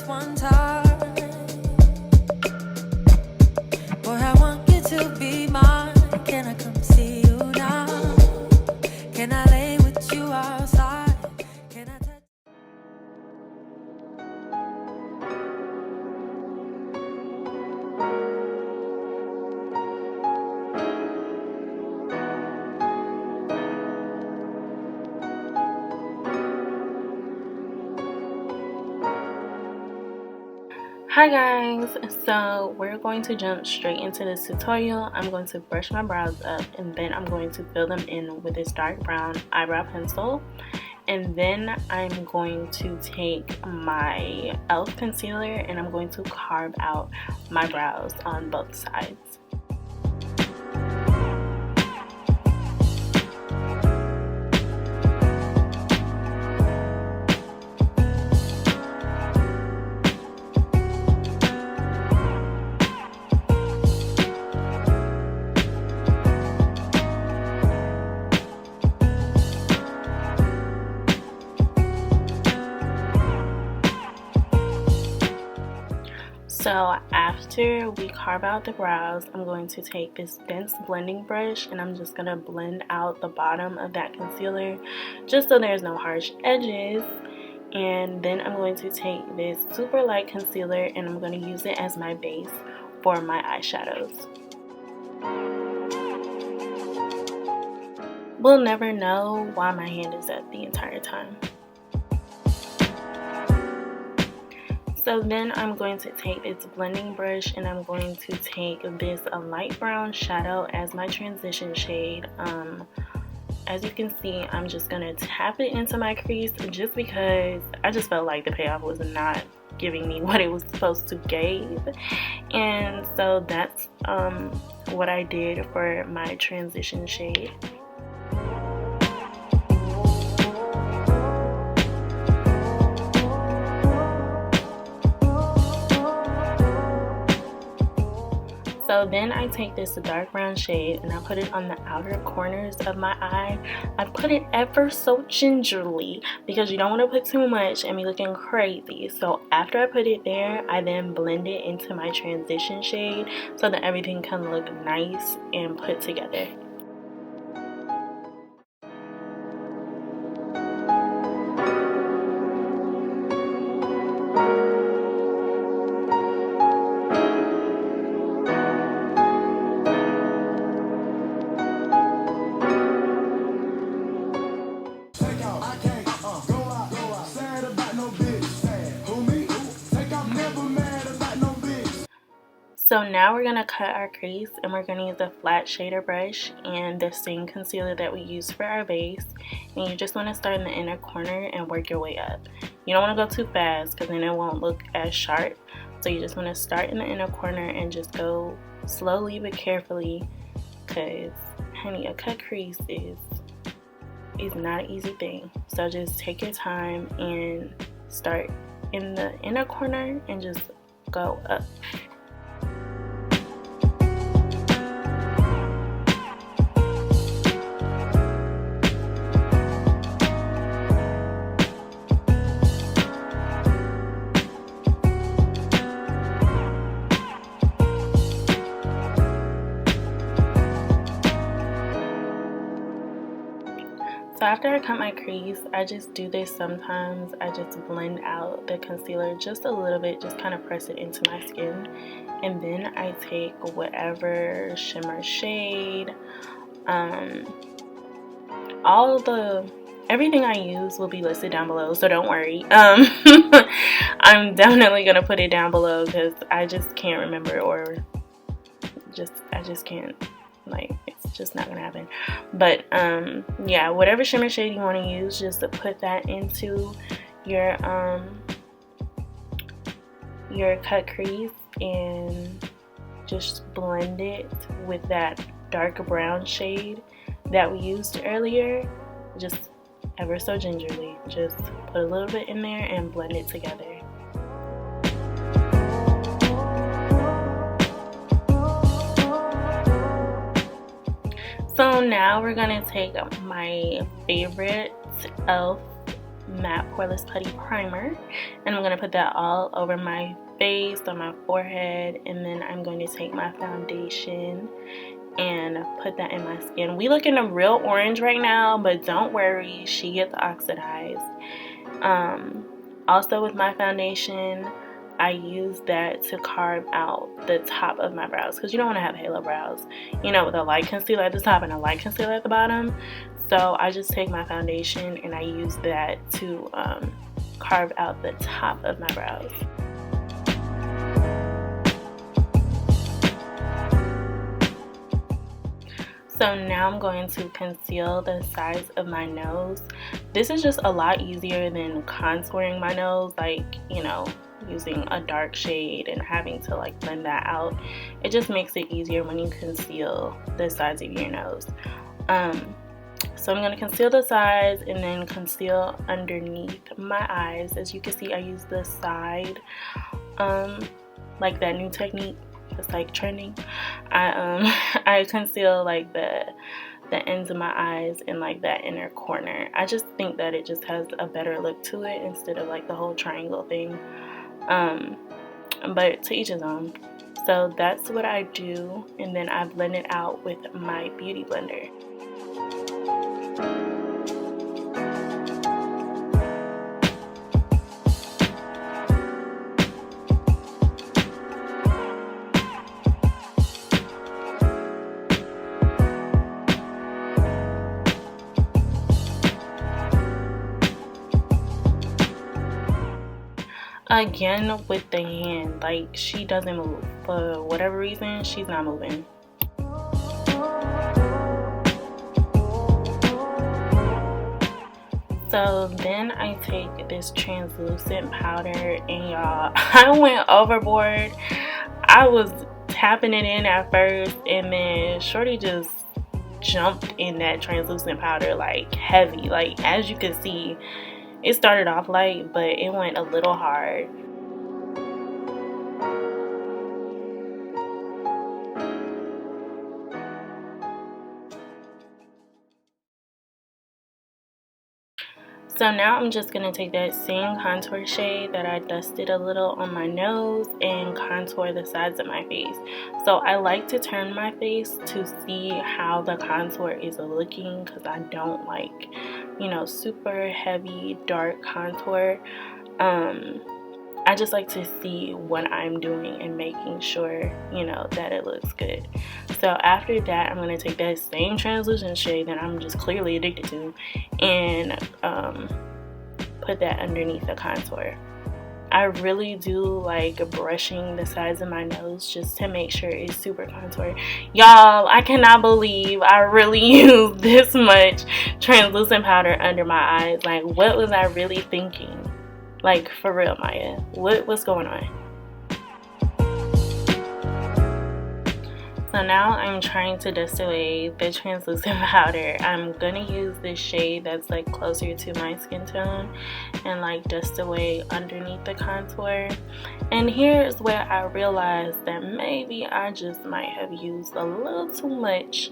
just one time. Boy, I want you to be mine. Can I come see you now? Can I lay with you outside? Can I touch? Hi guys, so we're going to jump straight into this tutorial. I'm going to brush my brows up and then I'm going to fill them in with this dark brown eyebrow pencil, and then I'm going to take my e.l.f. concealer and I'm going to carve out my brows on both sides. So after we carve out the brows, I'm going to take this dense blending brush and I'm just going to blend out the bottom of that concealer just so there's no harsh edges. And then I'm going to take this super light concealer and I'm going to use it as my base for my eyeshadows. We'll never know why my hand is up the entire time. So then I'm going to take this blending brush and I'm going to take this light brown shadow as my transition shade. As you can see, I'm just going to tap it into my crease just because I just felt like the payoff was not giving me what it was supposed to give. And so that's what I did for my transition shade. So then I take this dark brown shade and I put it on the outer corners of my eye. I put it ever so gingerly because you don't want to put too much and be looking crazy. So after I put it there, I then blend it into my transition shade so that everything can look nice and put together. So now we're going to cut our crease and we're going to use a flat shader brush and the same concealer that we used for our base. And you just want to start in the inner corner and work your way up. You don't want to go too fast because then it won't look as sharp. So you just want to start in the inner corner and just go slowly but carefully, because honey, a cut crease is not an easy thing. So just take your time and start in the inner corner and just go up. So after I cut my crease, I just do this sometimes. I just blend out the concealer just a little bit, just kind of press it into my skin. And then I take whatever shimmer shade, everything I use will be listed down below, so don't worry. I'm definitely gonna put it down below because I just can't remember, or I just can't, like, it's just not gonna happen. But yeah, whatever shimmer shade you want to use, just to put that into your cut crease and just blend it with that dark brown shade that we used earlier, just ever so gingerly. Just put a little bit in there and blend it together. So now we're gonna take my favorite e.l.f. matte poreless putty primer, and I'm going to put that all over my face, on my forehead, and then I'm going to take my foundation and put that in my skin. We looking a real orange right now, but don't worry, she gets oxidized. Also with my foundation, I use that to carve out the top of my brows, because you don't want to have halo brows, you know, with a light concealer at the top and a light concealer at the bottom. So I just take my foundation and I use that to carve out the top of my brows. So now I'm going to conceal the sides of my nose. This is just a lot easier than contouring my nose, like, you know, using a dark shade and having to like blend that out. It just makes it easier when you conceal the sides of your nose. So I'm going to conceal the sides and then conceal underneath my eyes. As you can see, I use the side, like that new technique. It's like trending. I conceal like the ends of my eyes and like that inner corner. I just think that it just has a better look to it instead of like the whole triangle thing. But to each his own. So that's what I do, and then I blend it out with my beauty blender. Again with the hand, like she doesn't move. For whatever reason, she's not moving. So then I take this translucent powder, and y'all, I went overboard. I was tapping it in at first, and then shorty just jumped in that translucent powder like heavy. Like, as you can see, it started off light, but it went a little hard. So now I'm just going to take that same contour shade that I dusted a little on my nose and contour the sides of my face. So I like to turn my face to see how the contour is looking, because I don't like, you know, super heavy dark contour. I just like to see what I'm doing and making sure, you know, that it looks good. So after that, I'm going to take that same translucent shade that I'm just clearly addicted to and put that underneath the contour. I really do like brushing the sides of my nose just to make sure it's super contour. Y'all, I cannot believe I really used this much translucent powder under my eyes. Like, what was I really thinking? Like, for real, Maya, what's going on? So now I'm trying to dust away the translucent powder. I'm gonna use this shade that's like closer to my skin tone and like dust away underneath the contour. And here's where I realized that maybe I just might have used a little too much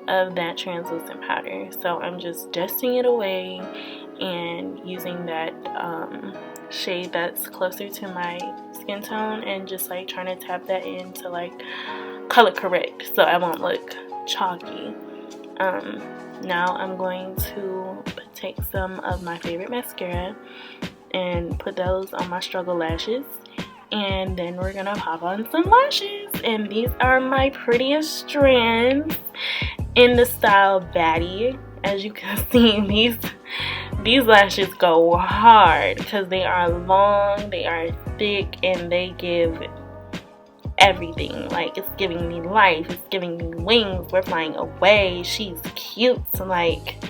of that translucent powder. So I'm just dusting it away and using that shade that's closer to my skin tone and just like trying to tap that in to like color correct so I won't look chalky. Now I'm going to take some of my favorite mascara and put those on my struggle lashes, and then we're gonna pop on some lashes. And these are my Prettiest Strands in the style Baddie. As you can see, these lashes go hard because they are long, they are thick, and they give everything. Like, it's giving me life, it's giving me wings, we're flying away, she's cute, like,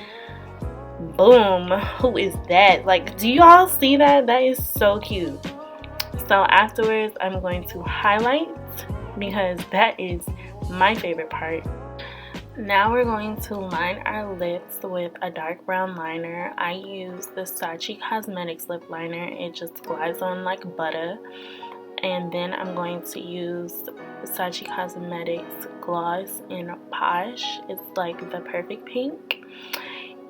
boom, who is that? Like, do y'all see that? That is so cute. So afterwards, I'm going to highlight because that is my favorite part. Now we're going to line our lips with a dark brown liner. I use the Saachi Cosmetics lip liner. It just glides on like butter. And then I'm going to use Saachi Cosmetics gloss in Posh. It's like the perfect pink.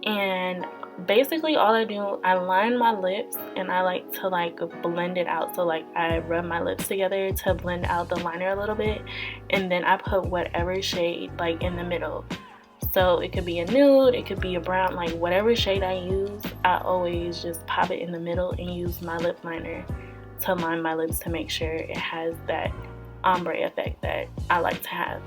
And basically all I do, I line my lips and I like to like blend it out. So like I rub my lips together to blend out the liner a little bit, and then I put whatever shade like in the middle. So it could be a nude, it could be a brown, like whatever shade I use, I always just pop it in the middle and use my lip liner to line my lips to make sure it has that ombre effect that I like to have.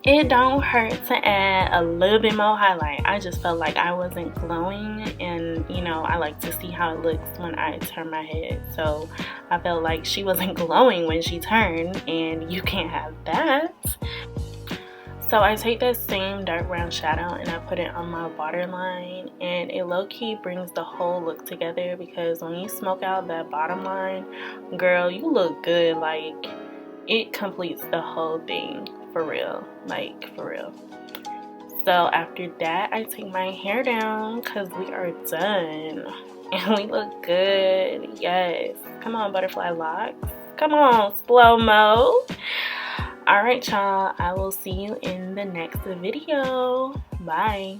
It don't hurt to add a little bit more highlight. I just felt like I wasn't glowing, and you know, I like to see how it looks when I turn my head. So I felt like she wasn't glowing when she turned, and you can't have that. So I take that same dark brown shadow and I put it on my waterline, and it low-key brings the whole look together, because when you smoke out that bottom line, girl, you look good. Like, it completes the whole thing. For real, like for real. So after that, I take my hair down because we are done and we look good. Yes, come on, butterfly locks, come on, slow-mo. All right, y'all, I will see you in the next video. Bye.